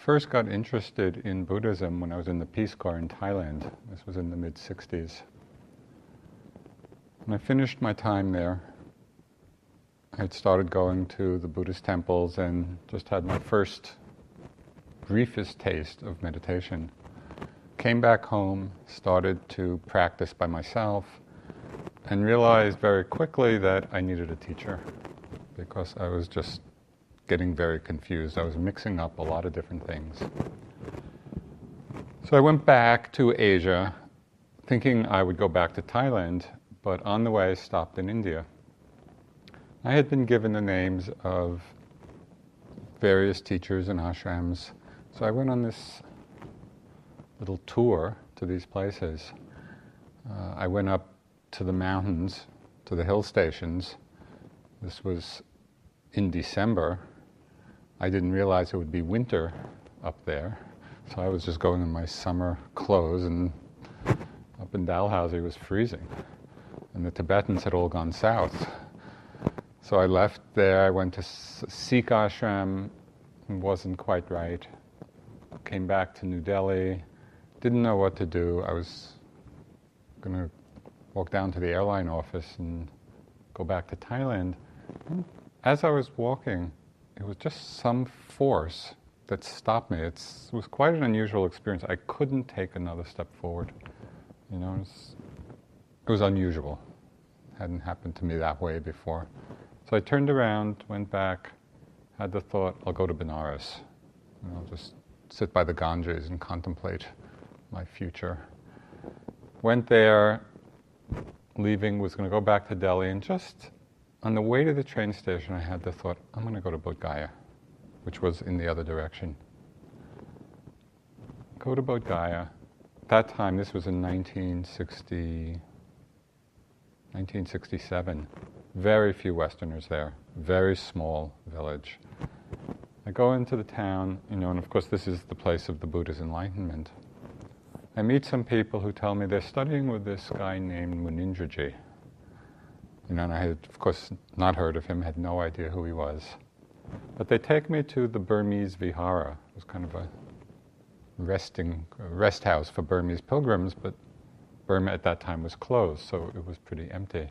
first got interested in Buddhism when I was in the Peace Corps in Thailand. This was in the mid-60s. When I finished my time there, I had started going to the Buddhist temples and just had my first briefest taste of meditation. Came back home, started to practice by myself, and realized very quickly that I needed a teacher because I was just getting very confused. I was mixing up a lot of different things. So I went back to Asia thinking I would go back to Thailand, but on the way I stopped in India. I had been given the names of various teachers and ashrams, so I went on this little tour to these places. I went up to the mountains, to the hill stations. This was in December. I didn't realize it would be winter up there, so I was just going in my summer clothes, and up in Dalhousie it was freezing, and the Tibetans had all gone south. So I left there, I went to Sikh ashram, wasn't quite right. Came back to New Delhi, didn't know what to do. I was going to walk down to the airline office and go back to Thailand. And as I was walking, it was just some force that stopped me. It was quite an unusual experience. I couldn't take another step forward. You know, it was unusual. It hadn't happened to me that way before. So I turned around, went back, had the thought, I'll go to Benares. And I'll just sit by the Ganges and contemplate my future. Went there, leaving, was going to go back to Delhi, and just on the way to the train station I had the thought, I'm going to go to Bodh Gaya, which was in the other direction. Go to Bodh Gaya. At that time, this was in 1967. Very few Westerners there, very small village. I go into the town, you know, and of course this is the place of the Buddha's enlightenment. I meet some people who tell me they're studying with this guy named Munindraji. You know, and I had, of course, not heard of him, had no idea who he was. But they take me to the Burmese Vihara. It was kind of a rest house for Burmese pilgrims, but Burma at that time was closed, so it was pretty empty,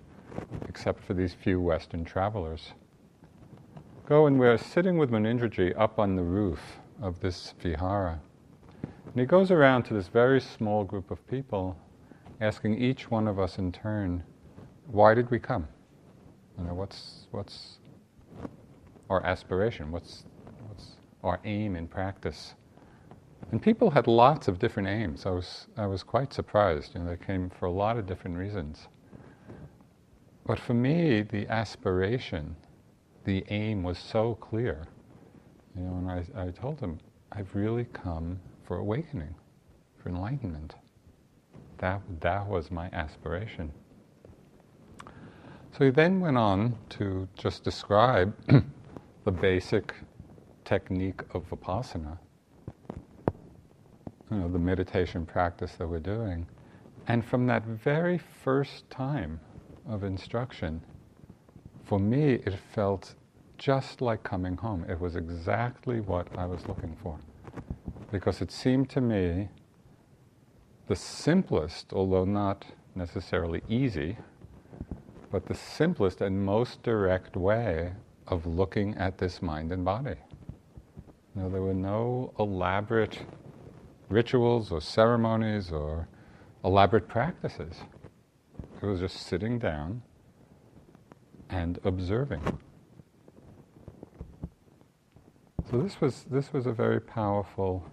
except for these few Western travelers. Go, and we're sitting with Munindraji up on the roof of this Vihara. And he goes around to this very small group of people, asking each one of us in turn, why did we come? You know, what's our aspiration? What's our aim in practice? And people had lots of different aims. I was quite surprised. You know, they came for a lot of different reasons. But for me, the aspiration, the aim was so clear. You know, and I told them, I've really come for awakening, for enlightenment. That was my aspiration. So he then went on to just describe the basic technique of Vipassana, you know, the meditation practice that we're doing. And from that very first time of instruction, for me it felt just like coming home. It was exactly what I was looking for. Because it seemed to me the simplest, although not necessarily easy, but the simplest and most direct way of looking at this mind and body. You know, there were no elaborate rituals or ceremonies or elaborate practices. It was just sitting down and observing. So this was a very powerful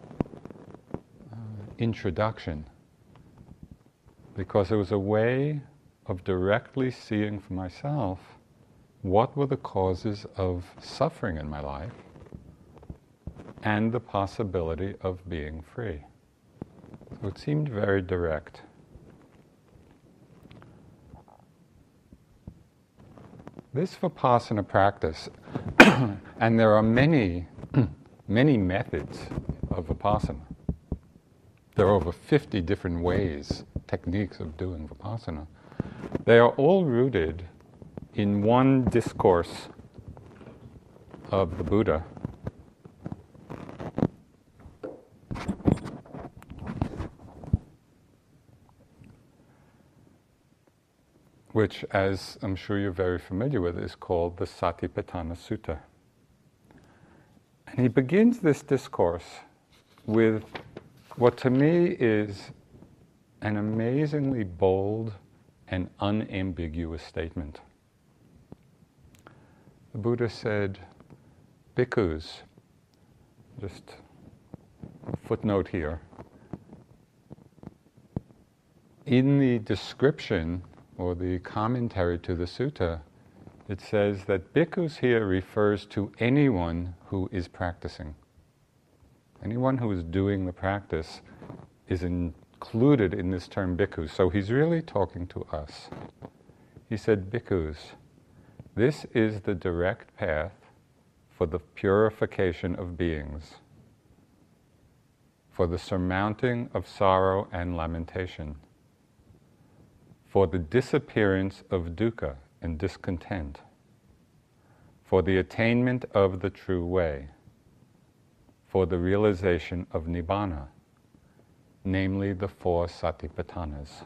introduction, because it was a way of directly seeing for myself what were the causes of suffering in my life and the possibility of being free. So it seemed very direct. This Vipassana practice, and there are many methods of Vipassana. There are over 50 different ways, techniques of doing Vipassana. They are all rooted in one discourse of the Buddha, which, as I'm sure you're very familiar with, is called the Satipatthana Sutta. And he begins this discourse with what to me is an amazingly bold and unambiguous statement. The Buddha said, bhikkhus, just a footnote here, in the description or the commentary to the sutta, it says that bhikkhus here refers to anyone who is practicing. Anyone who is doing the practice is included in this term bhikkhus. So he's really talking to us. He said, bhikkhus, this is the direct path for the purification of beings, for the surmounting of sorrow and lamentation, for the disappearance of dukkha and discontent, for the attainment of the true way, for the realization of Nibbana, namely the 4 Satipatthanas.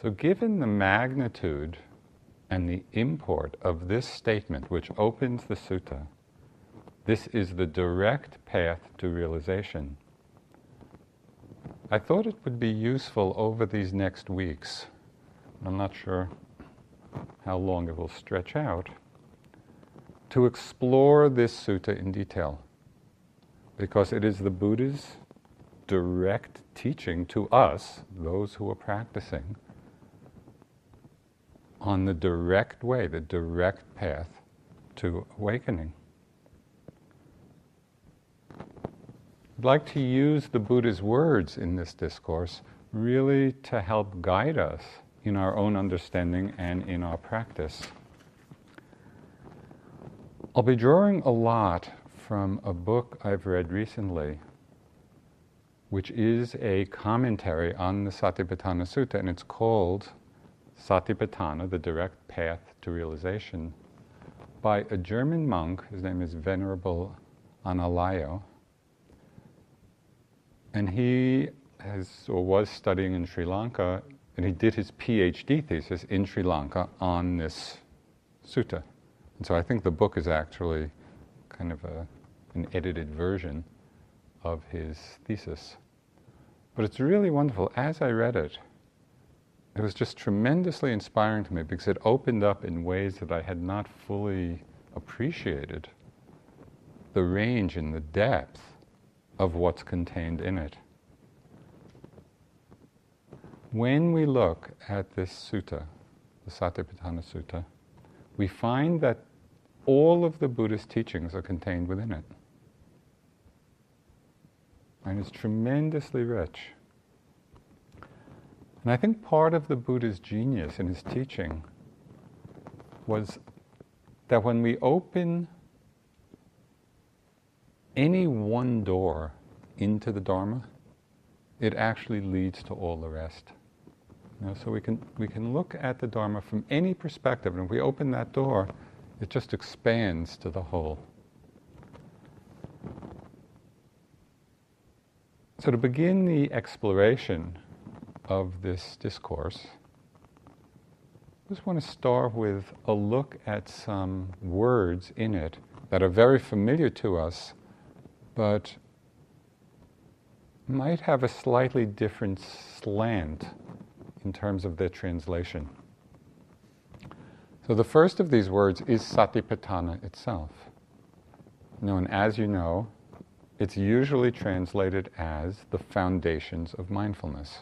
So given the magnitude and the import of this statement, which opens the sutta, this is the direct path to realization. I thought it would be useful over these next weeks, I'm not sure how long it will stretch out, to explore this sutta in detail, because it is the Buddha's direct teaching to us, those who are practicing, on the direct way, the direct path to awakening. I'd like to use the Buddha's words in this discourse really to help guide us in our own understanding and in our practice. I'll be drawing a lot from a book I've read recently, which is a commentary on the Satipatthana Sutta, and it's called Satipatthana, the Direct Path to Realization, by a German monk. His name is Venerable Analayo. And he was studying in Sri Lanka, and he did his PhD thesis in Sri Lanka on this sutta. And so I think the book is actually kind of an edited version of his thesis. But it's really wonderful. As I read it, it was just tremendously inspiring to me because it opened up in ways that I had not fully appreciated the range and the depth of what's contained in it. When we look at this sutta, the Satipatthana Sutta, we find that all of the Buddhist teachings are contained within it. And it's tremendously rich. And I think part of the Buddha's genius in his teaching was that when we open any one door into the Dharma, it actually leads to all the rest. So we can look at the Dharma from any perspective, and if we open that door, it just expands to the whole. So to begin the exploration of this discourse, I just want to start with a look at some words in it that are very familiar to us, but might have a slightly different slant in terms of their translation. So the first of these words is Satipatthana itself. And as you know, it's usually translated as the foundations of mindfulness.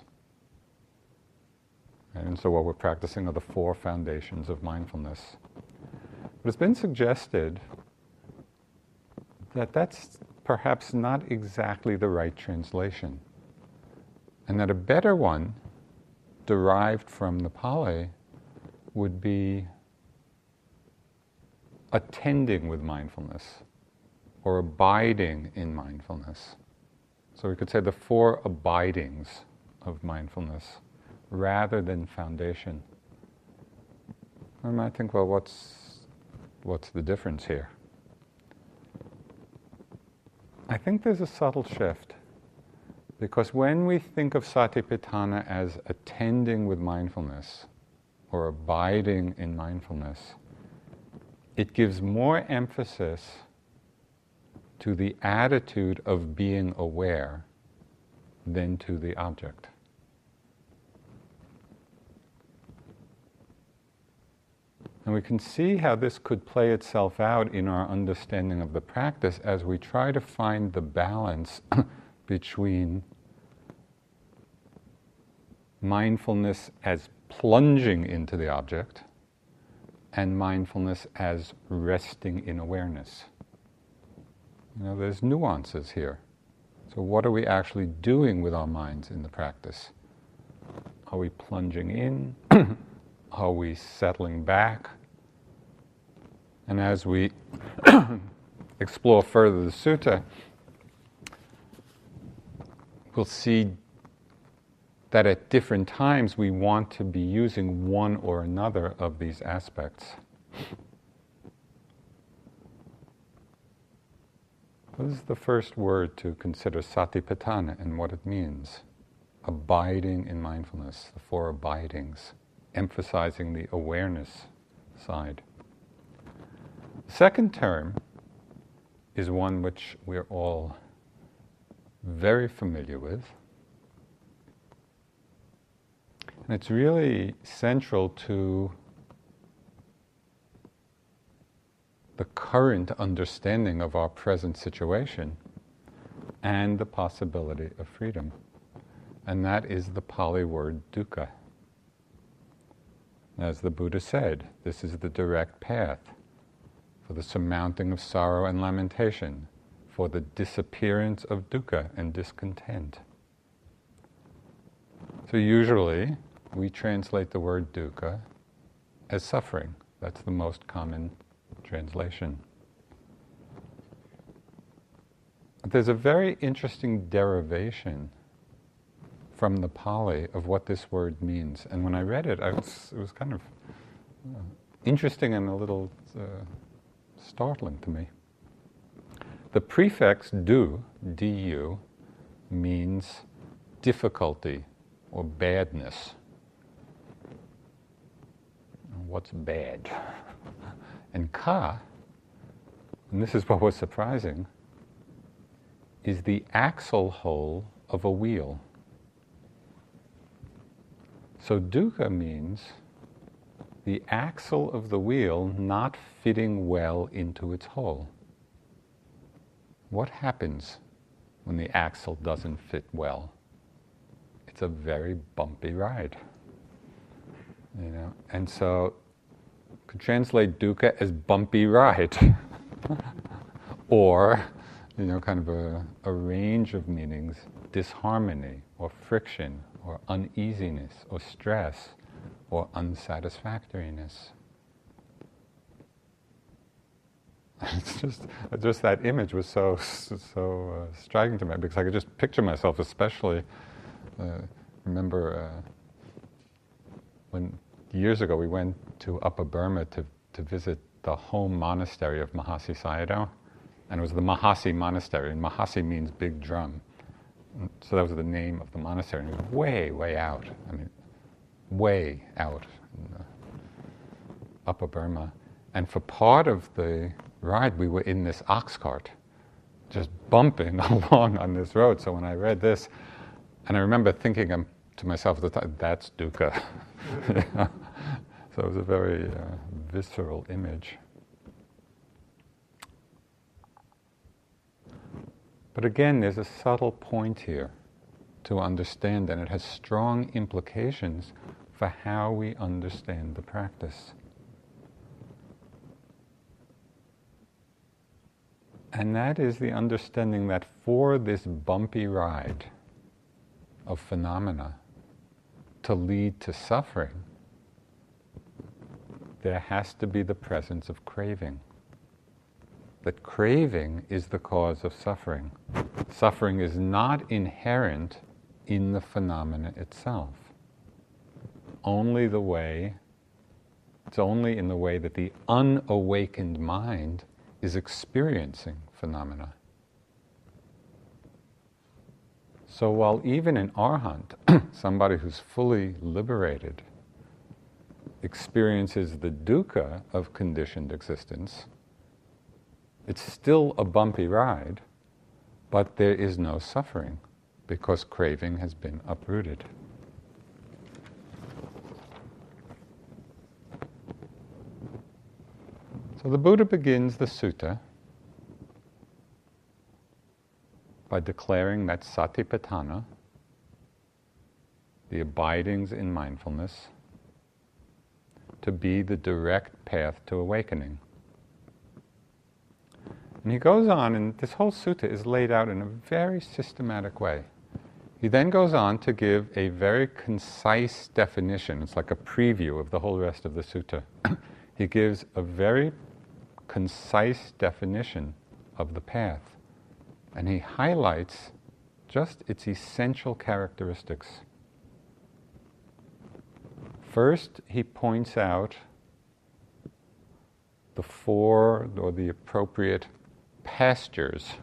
And so what we're practicing are the 4 foundations of mindfulness. But it's been suggested that that's perhaps not exactly the right translation, and that a better one, derived from the Pali, would be attending with mindfulness, or abiding in mindfulness. So we could say the 4 abidings of mindfulness, rather than foundation. I might think, well, what's the difference here? I think there's a subtle shift. Because when we think of Satipatthana as attending with mindfulness or abiding in mindfulness, it gives more emphasis to the attitude of being aware than to the object. And we can see how this could play itself out in our understanding of the practice as we try to find the balance between mindfulness as plunging into the object and mindfulness as resting in awareness. You know, there's nuances here. So what are we actually doing with our minds in the practice? Are we plunging in? Are we settling back? And as we explore further the sutta, we'll see that at different times we want to be using one or another of these aspects. What is the first word to consider Satipatthana and what it means? Abiding in mindfulness, the four abidings, emphasizing the awareness side. The second term is one which we're all very familiar with. And it's really central to the current understanding of our present situation and the possibility of freedom. And that is the Pali word dukkha. As the Buddha said, this is the direct path for the surmounting of sorrow and lamentation, for the disappearance of dukkha and discontent. So usually we translate the word dukkha as suffering. That's the most common translation. But there's a very interesting derivation from the Pali of what this word means. And when I read it, it was kind of interesting and a little startling to me. The prefix du, du, means difficulty or badness. What's bad? And ka, and this is what was surprising, is the axle hole of a wheel. So dukkha means the axle of the wheel not fitting well into its hole. What happens when the axle doesn't fit well? It's a very bumpy ride. You know, and so could translate dukkha as bumpy ride, or, you know, kind of a range of meanings: disharmony, or friction, or uneasiness, or stress, or unsatisfactoriness. It's just that image was so striking to me, because I could just picture myself, especially remember when years ago we went to Upper Burma to visit the home monastery of Mahasi Sayadaw, and it was the Mahasi monastery, and Mahasi means big drum. So that was the name of the monastery, and it was way, way out. I mean, way out in Upper Burma. And for part of the ride, we were in this ox cart, just bumping along on this road. So when I read this, and I remember thinking to myself at the time, that's dukkha. So it was a very visceral image. But again, there's a subtle point here to understand, and it has strong implications for how we understand the practice. And that is the understanding that for this bumpy ride of phenomena to lead to suffering, there has to be the presence of craving. That craving is the cause of suffering. Suffering is not inherent in the phenomena itself. It's only in the way that the unawakened mind is experiencing phenomena. So while even an arhat, somebody who's fully liberated, experiences the dukkha of conditioned existence, it's still a bumpy ride, but there is no suffering because craving has been uprooted. So the Buddha begins the sutta by declaring that Satipatthana, the abidings in mindfulness, to be the direct path to awakening. And he goes on, and this whole sutta is laid out in a very systematic way. He then goes on to give a very concise definition. It's like a preview of the whole rest of the sutta. He gives a very concise definition of the path. And he highlights just its essential characteristics. First, he points out the four or the appropriate pastures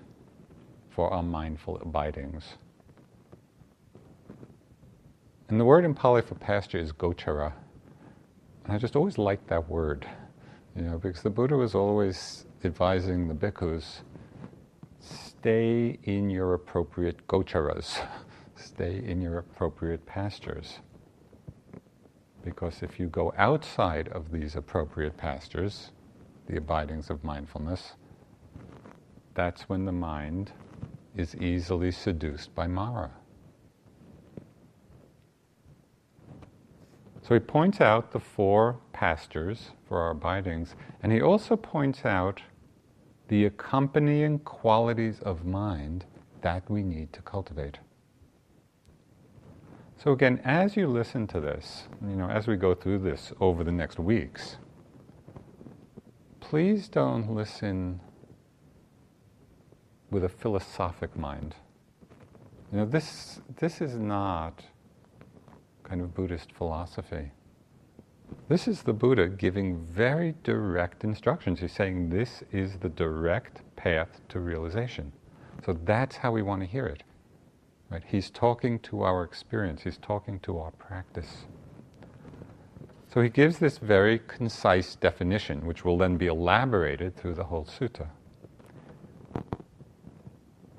for our mindful abidings. And the word in Pali for pasture is gochara. And I just always liked that word, because the Buddha was always advising the bhikkhus, stay in your appropriate gocharas, stay in your appropriate pastures. Because if you go outside of these appropriate pastures, the abidings of mindfulness, that's when the mind is easily seduced by Mara. So he points out the four pastures for our abidings, and he also points out the accompanying qualities of mind that we need to cultivate. So again, as you listen to this, as we go through this over the next weeks, please don't listen with a philosophic mind. This is not kind of Buddhist philosophy. This is the Buddha giving very direct instructions. He's saying this is the direct path to realization. So that's how we want to hear it. Right? He's talking to our experience. He's talking to our practice. So he gives this very concise definition, which will then be elaborated through the whole sutta.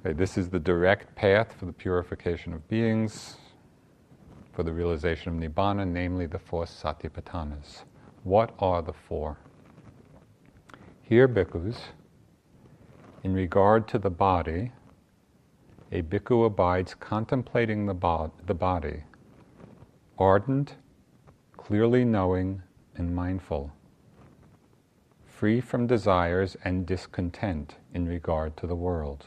Okay, this is the direct path for the purification of beings, for the realization of Nibbana, namely the four Satipatthanas. What are the four? Here, bhikkhus, in regard to the body, a bhikkhu abides contemplating the body, ardent, clearly knowing, and mindful, free from desires and discontent in regard to the world.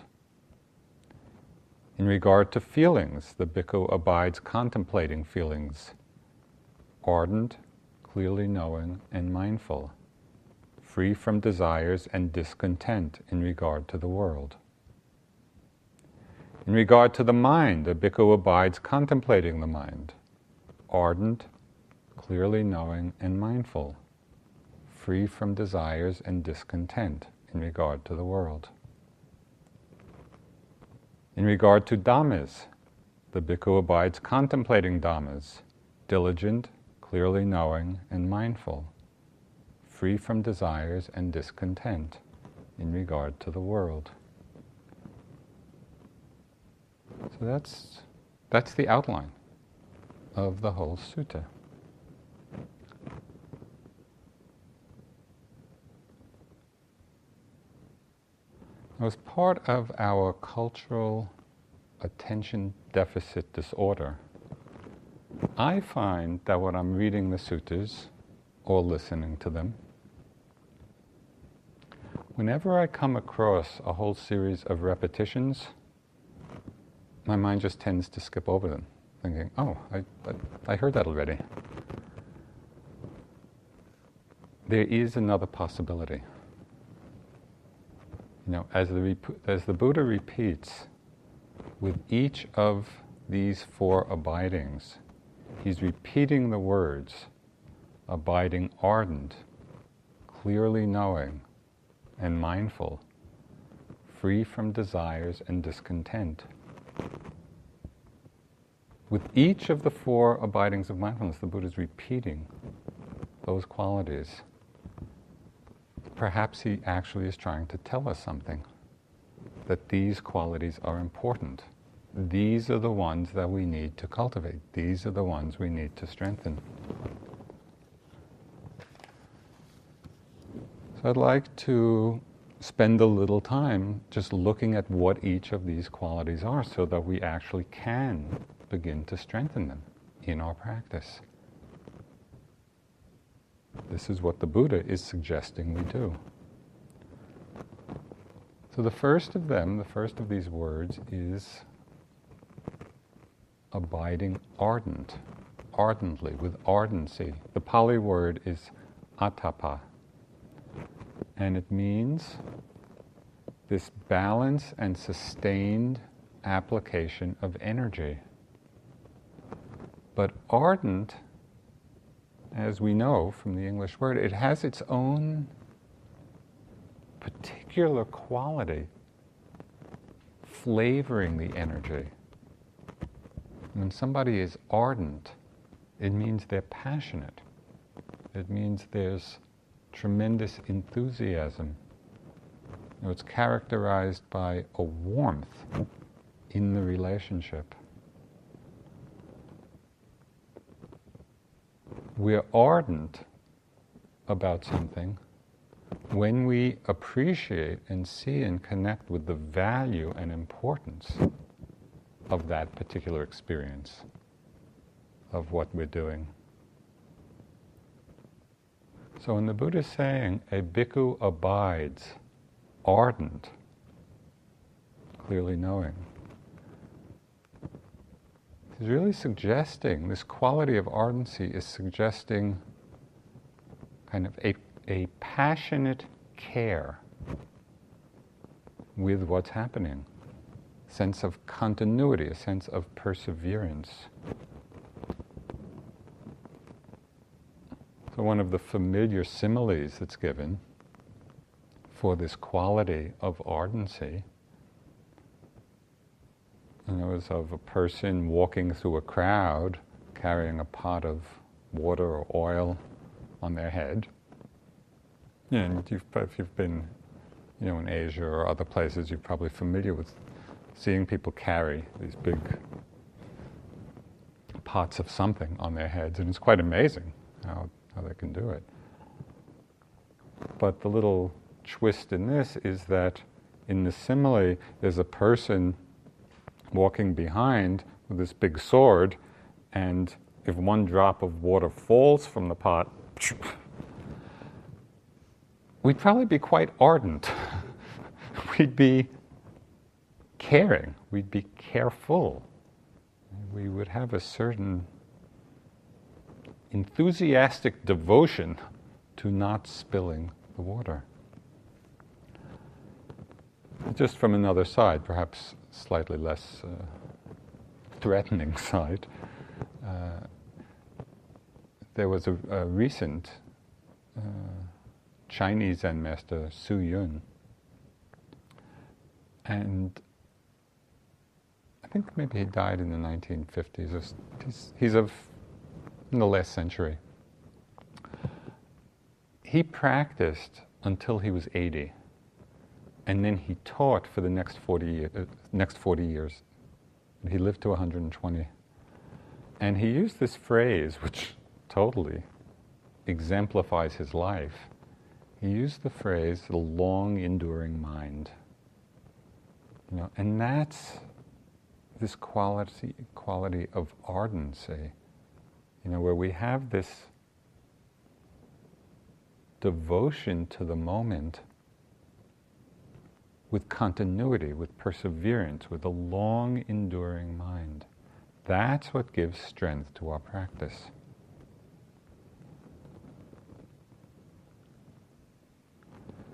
In regard to feelings, the bhikkhu abides contemplating feelings, ardent, clearly knowing, and mindful, free from desires and discontent in regard to the world. In regard to the mind, the bhikkhu abides contemplating the mind, ardent, clearly knowing, and mindful, free from desires and discontent in regard to the world. In regard to dhammas, the bhikkhu abides contemplating dhammas, diligent, clearly knowing, and mindful, free from desires and discontent in regard to the world. So that's the outline of the whole sutta. As part of our cultural attention deficit disorder, I find that when I'm reading the suttas or listening to them, whenever I come across a whole series of repetitions, my mind just tends to skip over them, thinking, oh, I heard that already. There is another possibility. As the Buddha repeats, with each of these four abidings, he's repeating the words, abiding ardent, clearly knowing, and mindful, free from desires and discontent. with each of the 4 abidings of mindfulness, the Buddha is repeating those qualities. Perhaps he actually is trying to tell us something, that these qualities are important. These are the ones that we need to cultivate. These are the ones we need to strengthen. So I'd like to spend a little time just looking at what each of these qualities are so that we actually can begin to strengthen them in our practice. This is what the Buddha is suggesting we do. So the first of them, the first of these words is abiding ardent, ardently, with ardency. The Pali word is atapa, and it means this balance and sustained application of energy. But ardent, as we know from the English word, it has its own particular quality flavoring the energy. When somebody is ardent, it means they're passionate. It means there's tremendous enthusiasm. It's characterized by a warmth in the relationship. We're ardent about something when we appreciate and see and connect with the value and importance of that particular experience, of what we're doing. So when the Buddha is saying, a bhikkhu abides, ardent, clearly knowing, he's really suggesting, this quality of ardency is suggesting kind of a passionate care with what's happening. Sense of continuity, a sense of perseverance. So one of the familiar similes that's given for this quality of ardency, is of a person walking through a crowd carrying a pot of water or oil on their head. And if you've been, in Asia or other places, you're probably familiar with seeing people carry these big pots of something on their heads, and it's quite amazing how they can do it. But the little twist in this is that in the simile, there's a person walking behind with this big sword, and if one drop of water falls from the pot, we'd probably be quite ardent. We'd be caring, we'd be careful. We would have a certain enthusiastic devotion to not spilling the water. Just from another side, perhaps slightly less threatening side, there was a recent Chinese Zen master, Su Yun, and I think maybe he died in the 1950s. He's in the last century. He practiced until he was 80, and then he taught for the next 40 years. He lived to 120. And he used this phrase, which totally exemplifies his life. He used the phrase, the long enduring mind. And that's this quality of ardency, where we have this devotion to the moment with continuity, with perseverance, with a long enduring mind. That's what gives strength to our practice.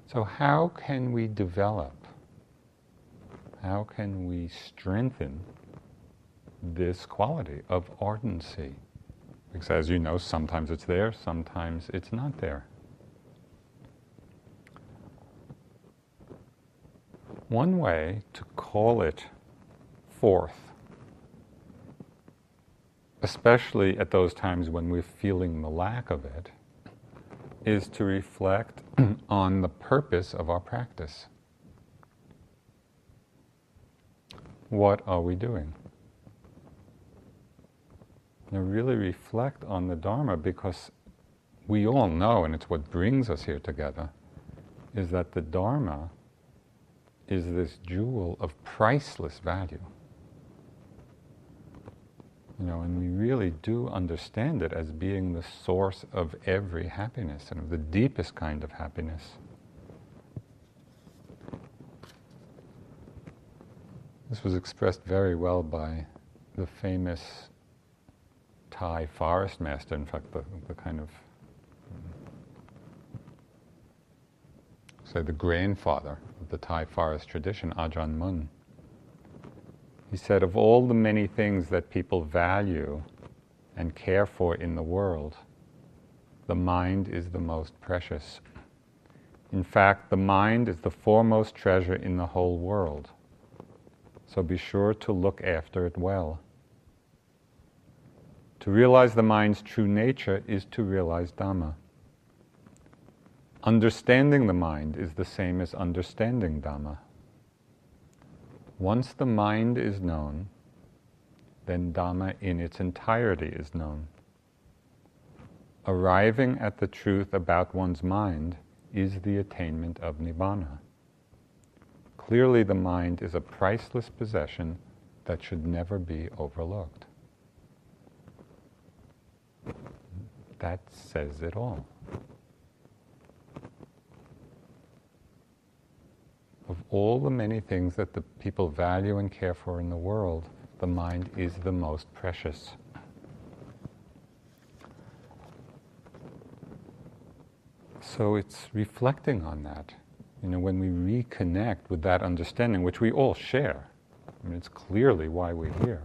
So how can we develop, how can we strengthen this quality of ardency? Because as you know, sometimes it's there, sometimes it's not there. One way to call it forth especially at those times when we're feeling the lack of it, is to reflect on the purpose of our practice. What are we doing? Now really reflect on the Dharma, because we all know, and it's what brings us here together, is that the Dharma is this jewel of priceless value. And we really do understand it as being the source of every happiness and of the deepest kind of happiness. This was expressed very well by the famous Thai forest master, in fact, the kind of, say, the grandfather of the Thai forest tradition, Ajahn Mun. He said, of all the many things that people value and care for in the world, the mind is the most precious. In fact, the mind is the foremost treasure in the whole world. So be sure to look after it well. To realize the mind's true nature is to realize Dhamma. Understanding the mind is the same as understanding Dhamma. Once the mind is known, then Dhamma in its entirety is known. Arriving at the truth about one's mind is the attainment of Nirvana. Clearly, the mind is a priceless possession that should never be overlooked. That says it all. Of all the many things that the people value and care for in the world, the mind is the most precious. So it's reflecting on that. When we reconnect with that understanding, which we all share. It's clearly why we're here.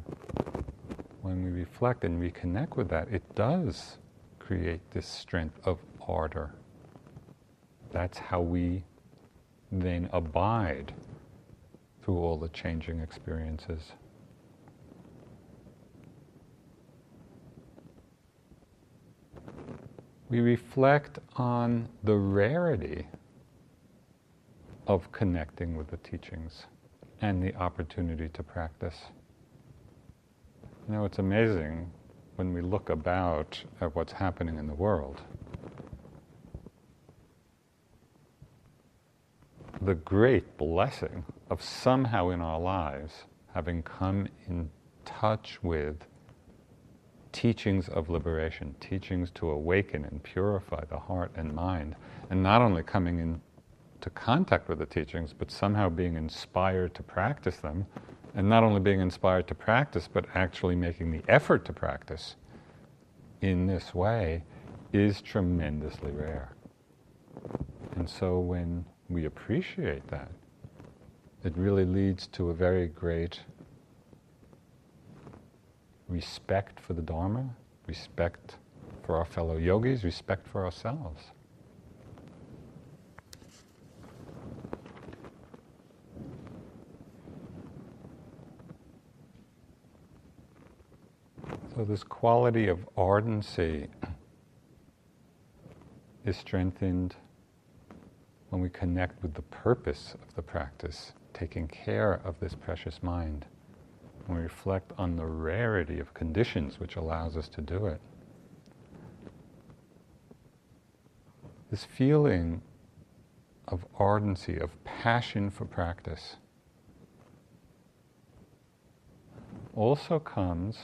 When we reflect and reconnect with that, it does create this strength of ardor. That's how we then abide through all the changing experiences. We reflect on the rarity of connecting with the teachings and the opportunity to practice. It's amazing when we look about at what's happening in the world. The great blessing of somehow in our lives having come in touch with teachings of liberation, teachings to awaken and purify the heart and mind, and not only coming into contact with the teachings, but somehow being inspired to practice them, and not only being inspired to practice, but actually making the effort to practice in this way is tremendously rare. And so when we appreciate that, it really leads to a very great respect for the Dharma, respect for our fellow yogis, respect for ourselves. So this quality of ardency is strengthened when we connect with the purpose of the practice, taking care of this precious mind. When we reflect on the rarity of conditions which allows us to do it. This feeling of ardency, of passion for practice, also comes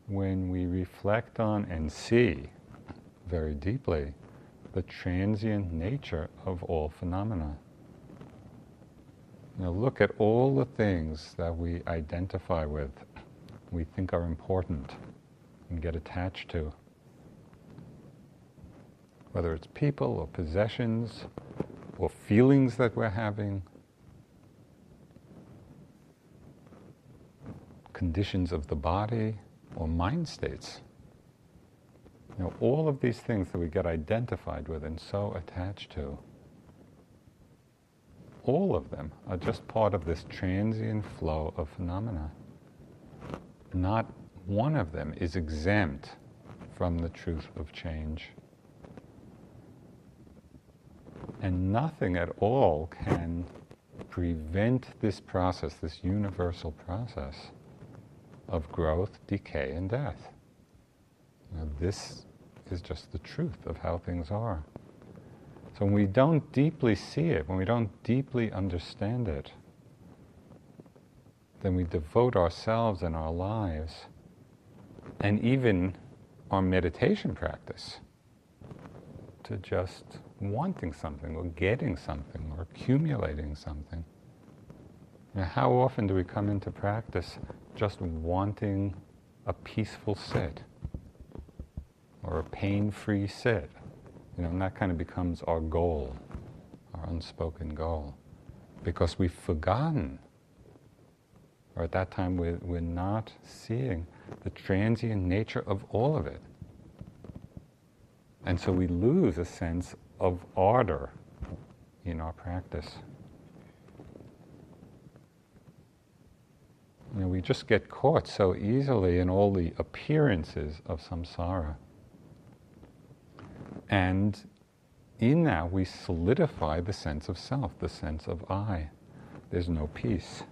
when we reflect on and see very deeply the transient nature of all phenomena. Look at all the things that we identify with, we think are important and get attached to. Whether it's people or possessions or feelings that we're having, conditions of the body or mind states. All of these things that we get identified with and so attached to, all of them are just part of this transient flow of phenomena. Not one of them is exempt from the truth of change. And nothing at all can prevent this process, this universal process of growth, decay, and death. Now, this is just the truth of how things are. So when we don't deeply see it, when we don't deeply understand it, then we devote ourselves and our lives, and even our meditation practice, to just wanting something, or getting something, or accumulating something. Now, how often do we come into practice just wanting a peaceful sit, or a pain-free sit? And that kind of becomes our goal, our unspoken goal, because we've forgotten, or at that time we're not seeing the transient nature of all of it. And so we lose a sense of ardor in our practice. We just get caught so easily in all the appearances of samsara. And in that we solidify the sense of self, the sense of I. There's no peace.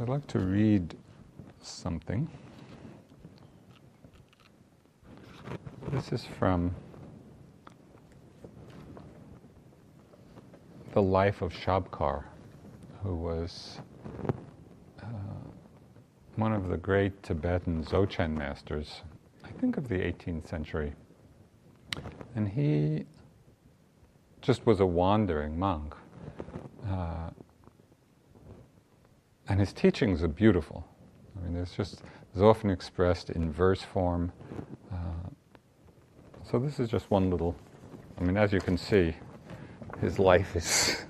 I'd like to read something. This is from the life of Shabkar, who was one of the great Tibetan Dzogchen masters, I think of the 18th century. And he just was a wandering monk. And his teachings are beautiful. I mean, there's often expressed in verse form. So this is just one little, as you can see, his life is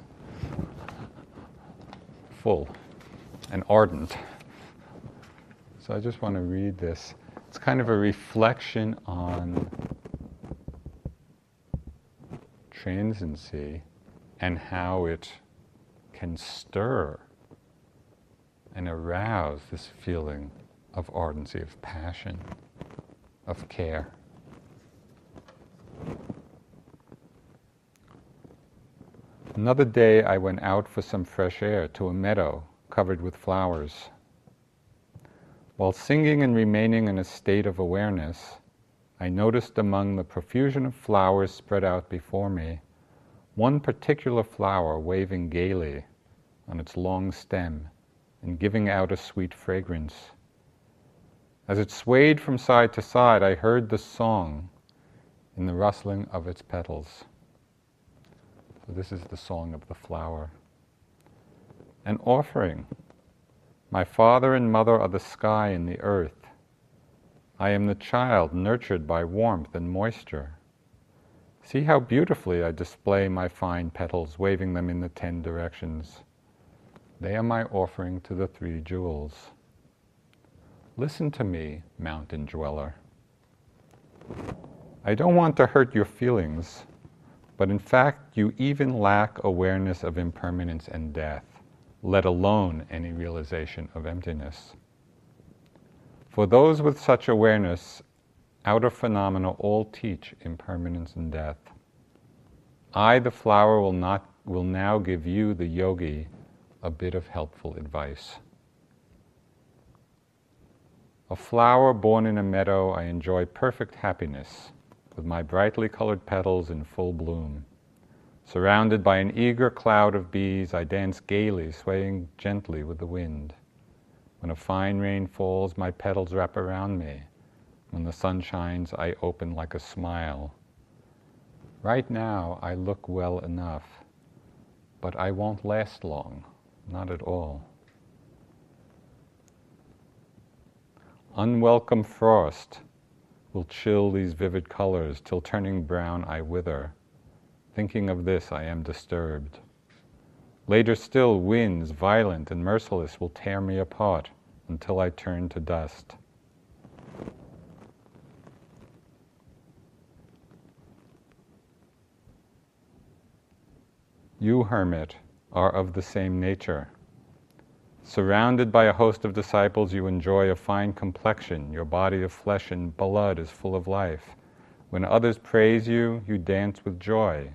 full and ardent. So I just want to read this. It's kind of a reflection on transiency and how it can stir and arouse this feeling of ardency, of passion, of care. Another day I went out for some fresh air to a meadow covered with flowers. While singing and remaining in a state of awareness, I noticed among the profusion of flowers spread out before me, one particular flower waving gaily on its long stem and giving out a sweet fragrance. As it swayed from side to side, I heard the song in the rustling of its petals. So this is the song of the flower. An offering. My father and mother are the sky and the earth. I am the child nurtured by warmth and moisture. See how beautifully I display my fine petals, waving them in the 10 directions. They are my offering to the 3 jewels. Listen to me, mountain dweller. I don't want to hurt your feelings, but in fact you even lack awareness of impermanence and death, let alone any realization of emptiness. For those with such awareness, outer phenomena all teach impermanence and death. I, the flower, will now give you, the yogi, a bit of helpful advice. A flower born in a meadow, I enjoy perfect happiness, with my brightly colored petals in full bloom. Surrounded by an eager cloud of bees, I dance gaily, swaying gently with the wind. When a fine rain falls, my petals wrap around me. When the sun shines, I open like a smile. Right now, I look well enough, but I won't last long, not at all. Unwelcome frost will chill these vivid colors till turning brown I wither. Thinking of this, I am disturbed. Later still, winds, violent and merciless, will tear me apart until I turn to dust. You, hermit, are of the same nature. Surrounded by a host of disciples, you enjoy a fine complexion. Your body of flesh and blood is full of life. When others praise you, you dance with joy.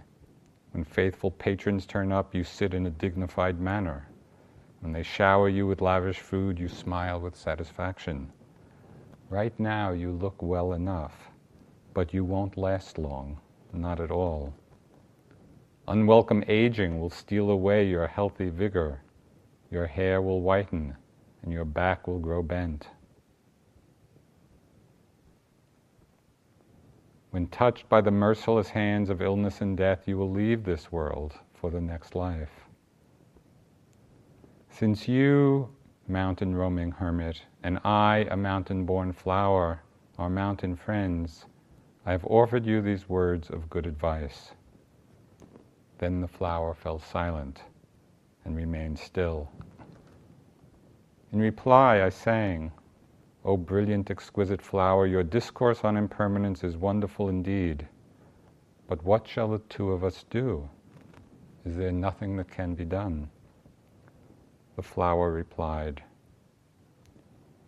When faithful patrons turn up, you sit in a dignified manner. When they shower you with lavish food, you smile with satisfaction. Right now you look well enough, but you won't last long, not at all. Unwelcome aging will steal away your healthy vigor. Your hair will whiten, and your back will grow bent. When touched by the merciless hands of illness and death, you will leave this world for the next life. Since you, mountain-roaming hermit, and I, a mountain-born flower, are mountain friends, I have offered you these words of good advice. Then the flower fell silent and remained still. In reply, I sang, O brilliant, exquisite flower, your discourse on impermanence is wonderful indeed. But what shall the two of us do? Is there nothing that can be done? The flower replied,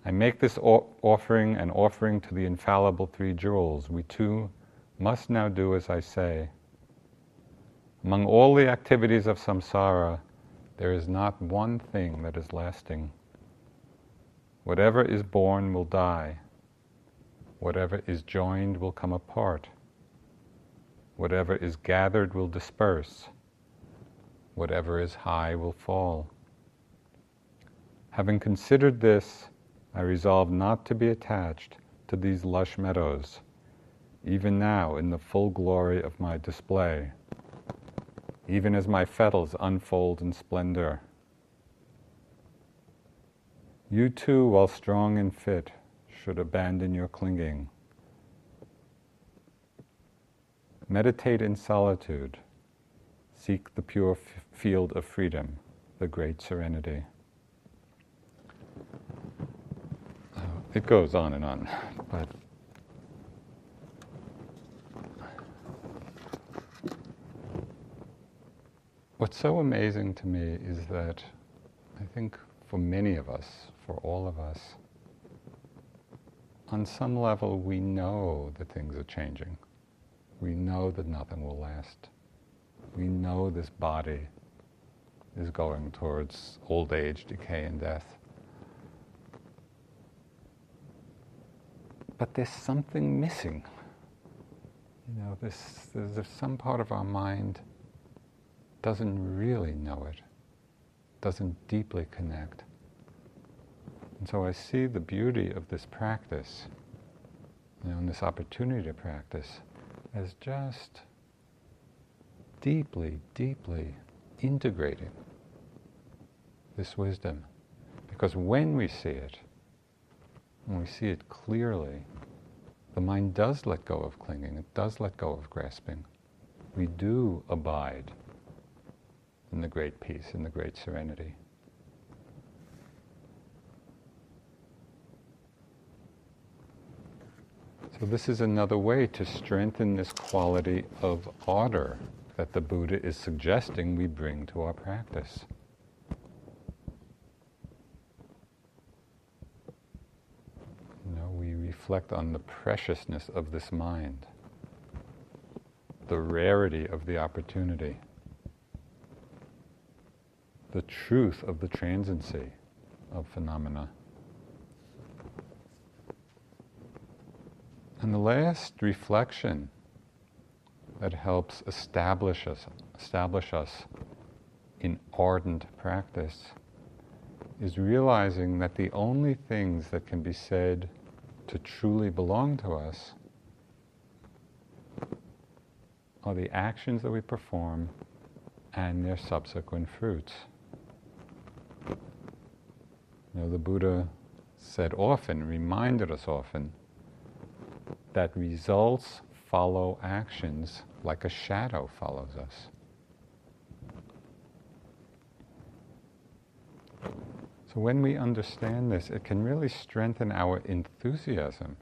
I make this offering an offering to the infallible three jewels. We two must now do as I say. Among all the activities of samsara, there is not one thing that is lasting. Whatever is born will die. Whatever is joined will come apart. Whatever is gathered will disperse. Whatever is high will fall. Having considered this, I resolve not to be attached to these lush meadows, even now in the full glory of my display, even as my petals unfold in splendor. You too, while strong and fit, should abandon your clinging. Meditate in solitude. Seek the pure field of freedom, the great serenity. It goes on and on, but what's so amazing to me is that I think for many of us, for all of us, on some level we know that things are changing. We know that nothing will last. We know this body is going towards old age, decay, and death. But there's something missing. You know, there's some part of our mind doesn't really know it, doesn't deeply connect. And so I see the beauty of this practice, you know, and this opportunity to practice as just deeply, deeply integrating this wisdom. Because when we see it clearly, the mind does let go of clinging, it does let go of grasping. We do abide in the great peace, in the great serenity. So this is another way to strengthen this quality of order that the Buddha is suggesting we bring to our practice. We reflect on the preciousness of this mind, the rarity of the opportunity, the truth of the transiency of phenomena. And the last reflection that helps establish us in ardent practice is realizing that the only things that can be said to truly belong to us are the actions that we perform and their subsequent fruits. You know, the Buddha said often, reminded us often, that results follow actions like a shadow follows us. So when we understand this, it can really strengthen our enthusiasm.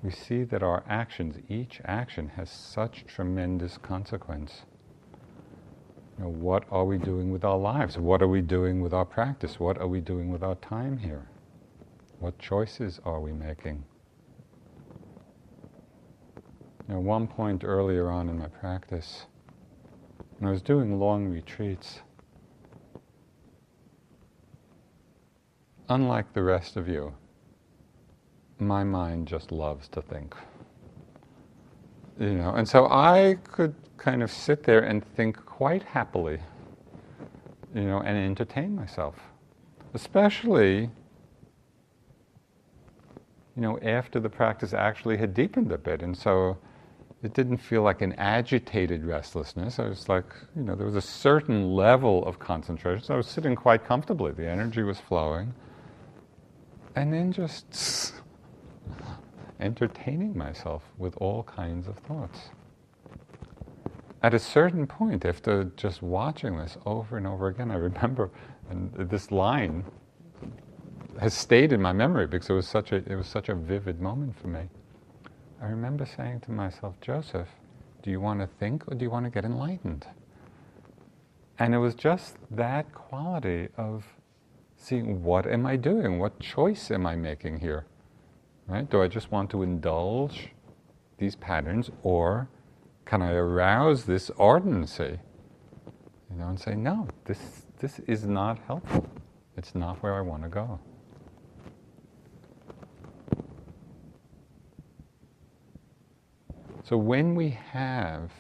We see that our actions, each action has such tremendous consequence. What are we doing with our lives? What are we doing with our practice? What are we doing with our time here? What choices are we making? At one point earlier on in my practice, when I was doing long retreats, unlike the rest of you, my mind just loves to think. And so I could kind of sit there and think quite happily, and entertain myself. Especially, after the practice actually had deepened a bit. And so it didn't feel like an agitated restlessness. I was like, there was a certain level of concentration. So I was sitting quite comfortably. The energy was flowing. And then just entertaining myself with all kinds of thoughts. At a certain point, after just watching this over and over again, I remember, and this line has stayed in my memory because it was such a vivid moment for me. I remember saying to myself, Joseph, do you want to think or do you want to get enlightened? And it was just that quality of seeing, what am I doing? What choice am I making here? Right? Do I just want to indulge these patterns, or can I arouse this ardency? And say, no, this is not helpful. It's not where I want to go. So when we have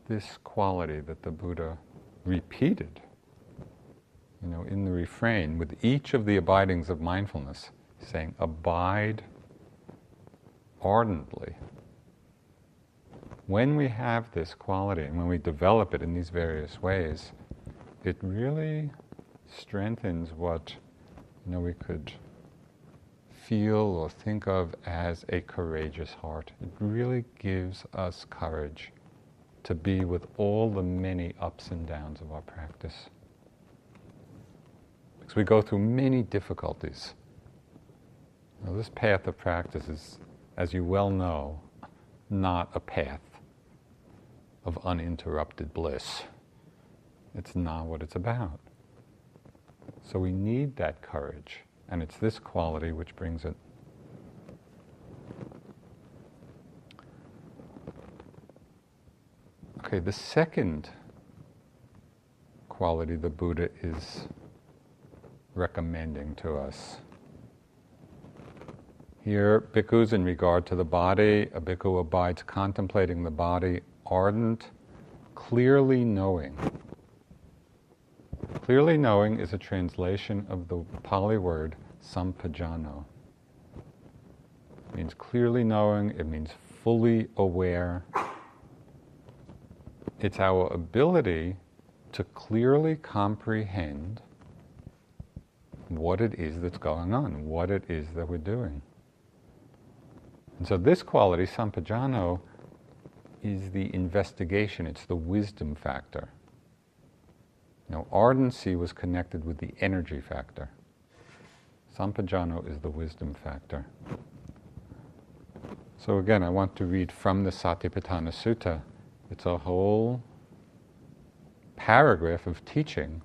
this quality that the Buddha repeated, in the refrain, with each of the abidings of mindfulness, saying, abide ardently. When we have this quality, and when we develop it in these various ways, it really strengthens what, we could feel or think of as a courageous heart. It really gives us courage to be with all the many ups and downs of our practice. Because we go through many difficulties. This path of practice is, as you well know, not a path of uninterrupted bliss. It's not what it's about. So we need that courage, and it's this quality which brings it. Okay, the second quality the Buddha is recommending to us. Here, bhikkhus, in regard to the body, a bhikkhu abides contemplating the body, ardent, clearly knowing. Clearly knowing is a translation of the Pali word sampajano. It means clearly knowing, it means fully aware. It's our ability to clearly comprehend what it is that's going on, what it is that we're doing. And so this quality, sampajano, is the investigation, it's the wisdom factor. Ardency was connected with the energy factor. Sampajano is the wisdom factor. So again, I want to read from the Satipatthana Sutta. It's a whole paragraph of teaching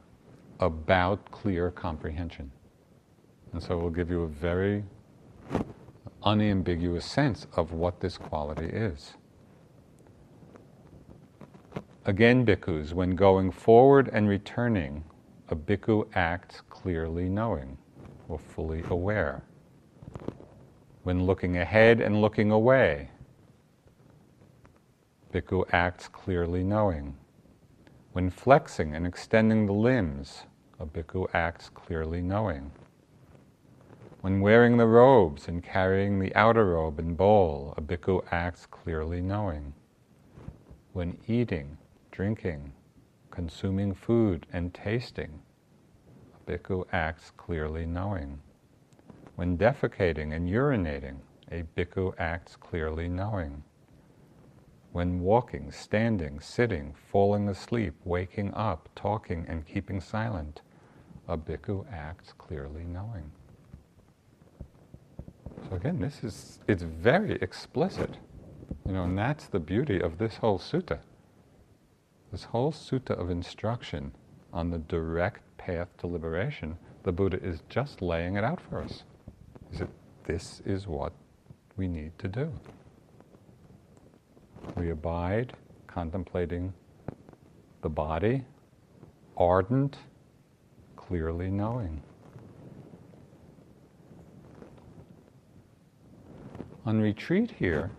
about clear comprehension. And so we'll give you a very unambiguous sense of what this quality is. Again, bhikkhus, when going forward and returning, a bhikkhu acts clearly knowing, or fully aware. When looking ahead and looking away, bhikkhu acts clearly knowing. When flexing and extending the limbs, a bhikkhu acts clearly knowing. When wearing the robes and carrying the outer robe and bowl, a bhikkhu acts clearly knowing. When eating, drinking, consuming food, and tasting, a bhikkhu acts clearly knowing. When defecating and urinating, a bhikkhu acts clearly knowing. When walking, standing, sitting, falling asleep, waking up, talking, and keeping silent, a bhikkhu acts clearly knowing. So again, it's very explicit. And that's the beauty of this whole sutta. This whole sutta of instruction on the direct path to liberation, the Buddha is just laying it out for us. He said, this is what we need to do. We abide contemplating the body, ardent, clearly knowing. On retreat here,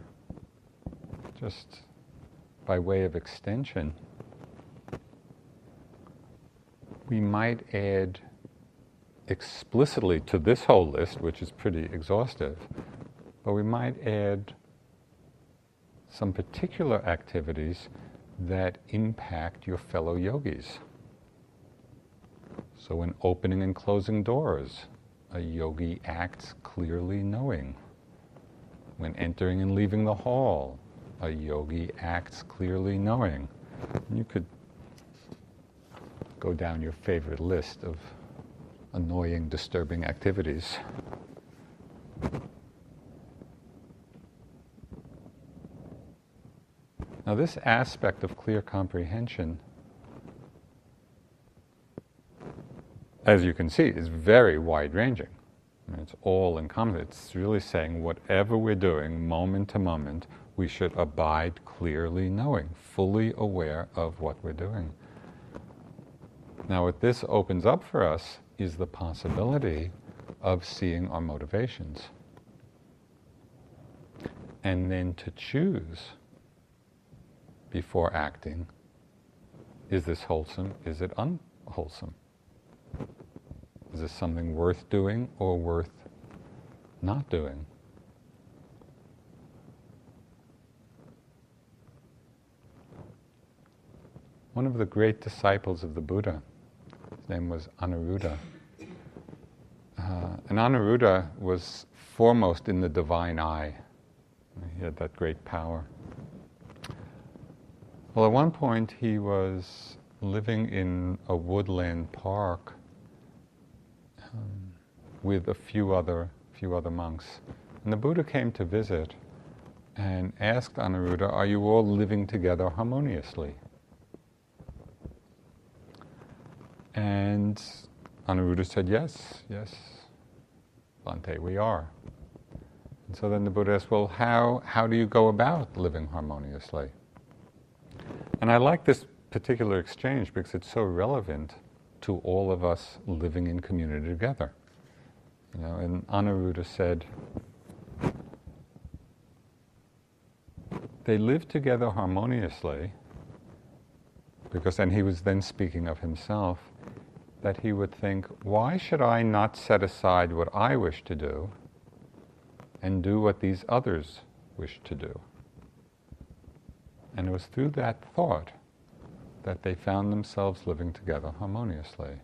just by way of extension, we might add explicitly to this whole list, which is pretty exhaustive, but we might add some particular activities that impact your fellow yogis. So when opening and closing doors, a yogi acts clearly knowing. When entering and leaving the hall, a yogi acts clearly knowing. And you could go down your favorite list of annoying, disturbing activities. Now this aspect of clear comprehension, as you can see, is very wide-ranging. It's all encompassing. It's really saying whatever we're doing, moment to moment, we should abide clearly knowing, fully aware of what we're doing. Now what this opens up for us is the possibility of seeing our motivations. And then to choose before acting, is this wholesome, is it unwholesome? Is this something worth doing or worth not doing? One of the great disciples of the Buddha, his name was Anuruddha. And Anuruddha was foremost in the divine eye. He had that great power. Well, at one point he was living in a woodland park with a few other monks. And the Buddha came to visit and asked Anuruddha, are you all living together harmoniously? And Anuruddha said, yes, Bhante, we are. And so then the Buddha asked, well, how do you go about living harmoniously? And I like this particular exchange because it's so relevant to all of us living in community together. And Anuruddha said, they live together harmoniously because, and he was then speaking of himself, that he would think, why should I not set aside what I wish to do and do what these others wish to do? And it was through that thought that they found themselves living together harmoniously.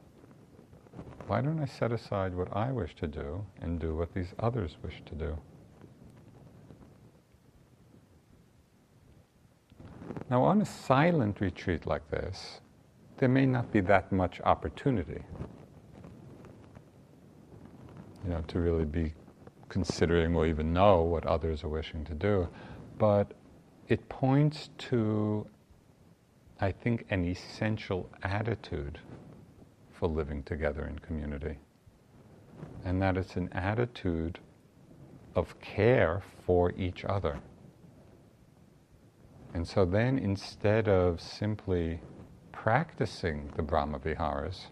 Why don't I set aside what I wish to do and do what these others wish to do? Now, on a silent retreat like this, there may not be that much opportunity, to really be considering or even know what others are wishing to do. But it points to, I think, an essential attitude for living together in community. And that it's an attitude of care for each other. And so then, instead of simply practicing the Brahma-viharas,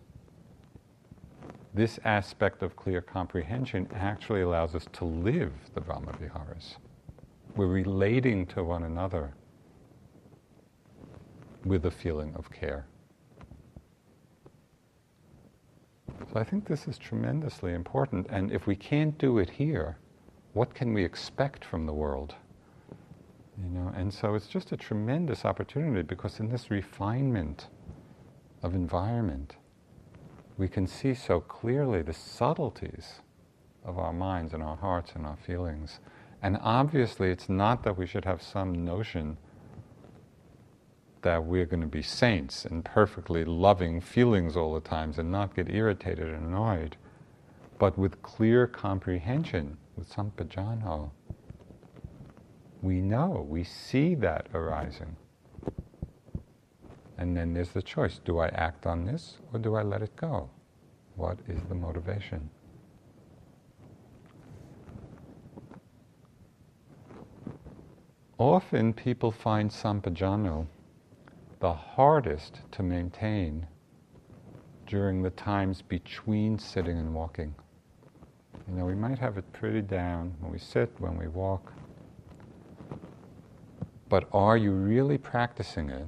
this aspect of clear comprehension actually allows us to live the Brahma-viharas. We're relating to one another with a feeling of care. So I think this is tremendously important, and if we can't do it here, what can we expect from the world? And so it's just a tremendous opportunity, because in this refinement of environment, we can see so clearly the subtleties of our minds and our hearts and our feelings. And obviously it's not that we should have some notion that we're going to be saints and perfectly loving feelings all the time and not get irritated and annoyed, but with clear comprehension, with sampajano, We know, we see that arising. And then there's the choice. Do I act on this or do I let it go? What is the motivation? Often people find sampajano the hardest to maintain during the times between sitting and walking. You know, we might have it pretty down when we sit, when we walk. But are you really practicing it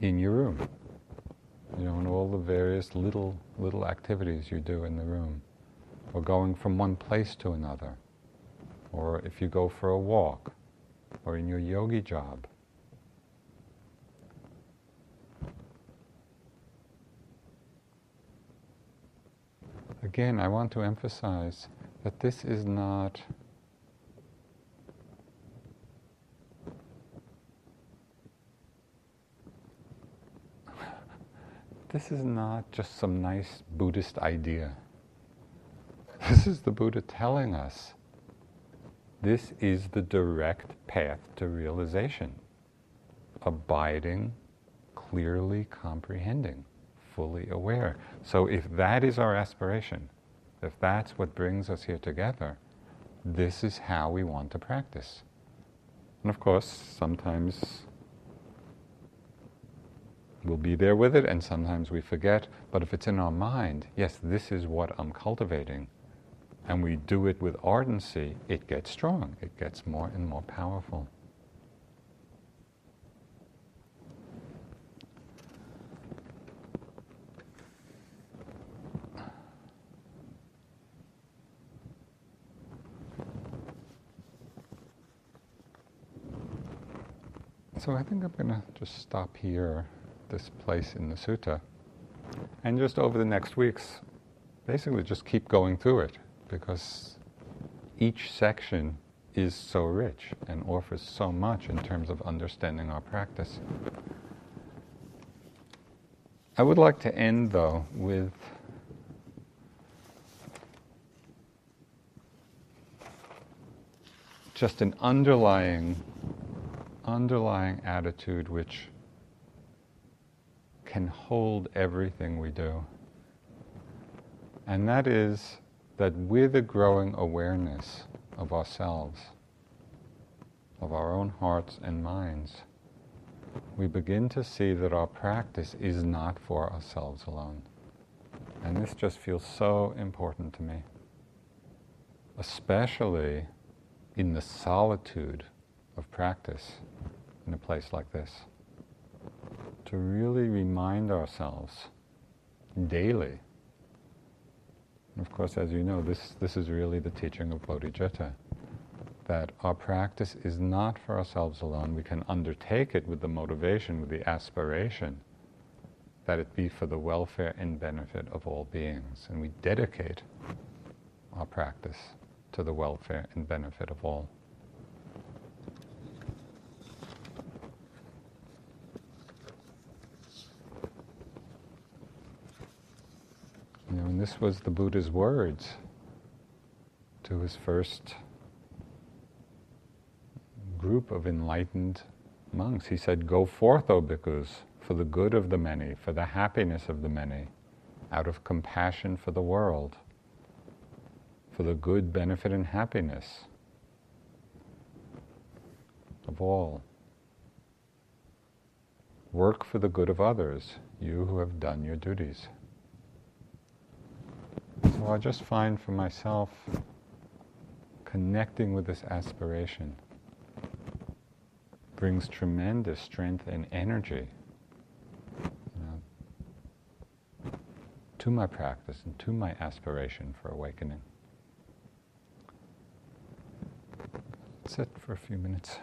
in your room? You know, in all the various little activities you do in the room, or going from one place to another, or if you go for a walk, or in your yogi job. Again, I want to emphasize that this is not just some nice Buddhist idea. This is the Buddha telling us this is the direct path to realization. Abiding, clearly comprehending, fully aware. So if that is our aspiration, if that's what brings us here together, this is how we want to practice. And of course, sometimes we'll be there with it, and sometimes we forget. But if it's in our mind, yes, this is what I'm cultivating, and we do it with ardency, it gets strong. It gets more and more powerful. So I think I'm going to just stop here, this place in the sutta, and just over the next weeks, basically just keep going through it, because each section is so rich and offers so much in terms of understanding our practice. I would like to end, though, with just an underlying attitude which can hold everything we do. And that is that with a growing awareness of ourselves, of our own hearts and minds, we begin to see that our practice is not for ourselves alone. And this just feels so important to me, especially in the solitude of practice in a place like this, to really remind ourselves daily. And of course, as you know, this is really the teaching of Bodhicitta, that our practice is not for ourselves alone. We can undertake it with the motivation, with the aspiration that it be for the welfare and benefit of all beings. And we dedicate our practice to the welfare and benefit of all. You know, and this was the Buddha's words to his first group of enlightened monks. He said, "Go forth, O bhikkhus, for the good of the many, for the happiness of the many, out of compassion for the world, for the good, benefit, and happiness of all. Work for the good of others, you who have done your duties." So I just find for myself connecting with this aspiration brings tremendous strength and energy, you know, to my practice and to my aspiration for awakening. Let's sit for a few minutes.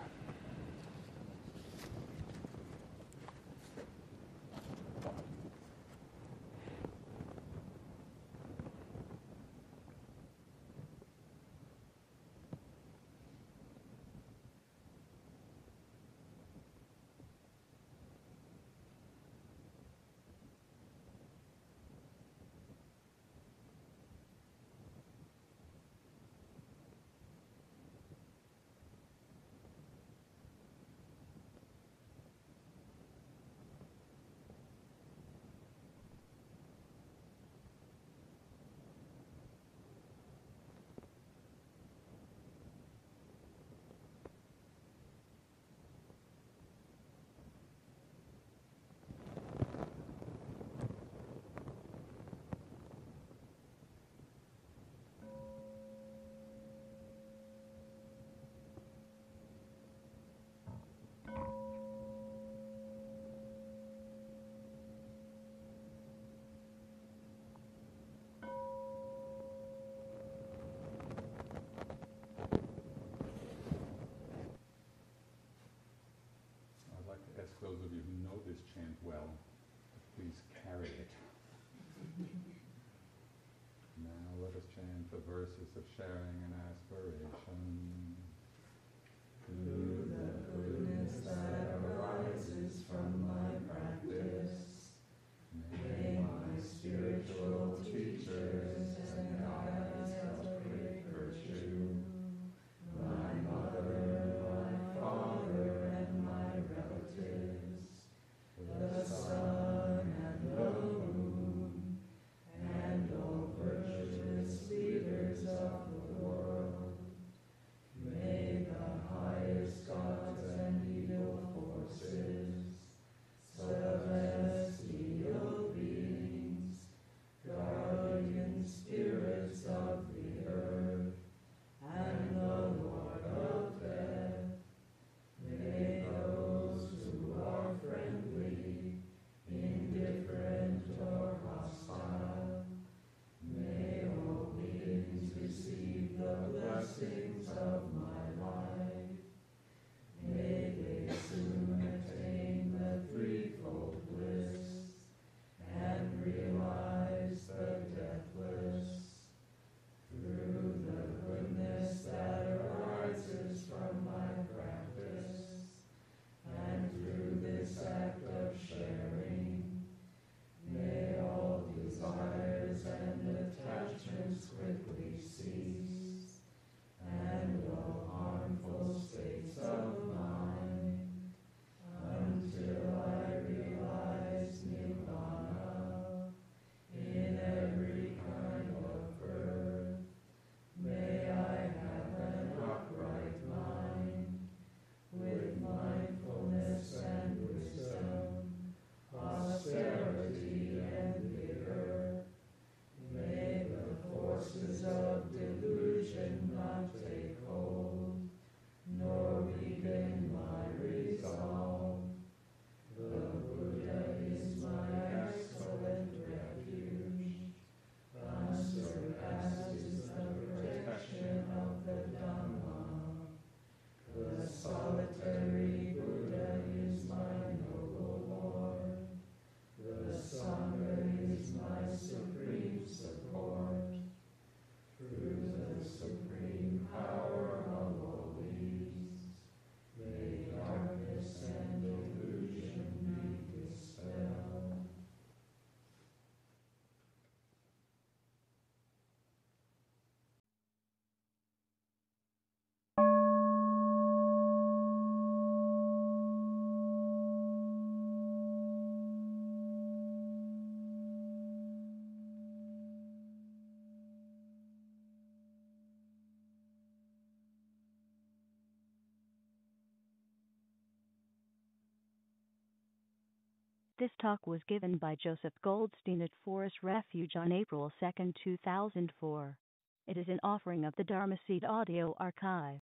the verses of sharing and aspiration. Through the goodness that arises from my practice, may my spiritual teachers and guides of great virtue, my mother, my father, and my relatives, the sun and the moon, and all virtuous leaders of the world, may the highest gods and evil forces, celestial beings, guardian spirits of the earth, and the Lord of death, may those who are friendly, indifferent, or hostile, may all beings receive the blessings of my life. May they soon attain the threefold bliss and realize the deathless. Through the goodness that arises from my practice, and through this act of sharing, may all desires and attachments quickly cease, and all harmful states of mind, until I realize Nirvana in every kind of birth. May I have an upright mind, with mindfulness and wisdom, prosperity and vigor. May the forces of delusion not take hold, nor weaken my resolve. The Buddha is my excellent refuge. Unsurpassed is the protection of the Dhamma. The solitary Buddha is my noble Lord. The Sangha is my supreme support. Through the supreme power of all these, may darkness and delusion be dispelled. This talk was given by Joseph Goldstein at Forest Refuge on April 2, 2004. It is an offering of the Dharma Seed Audio Archive.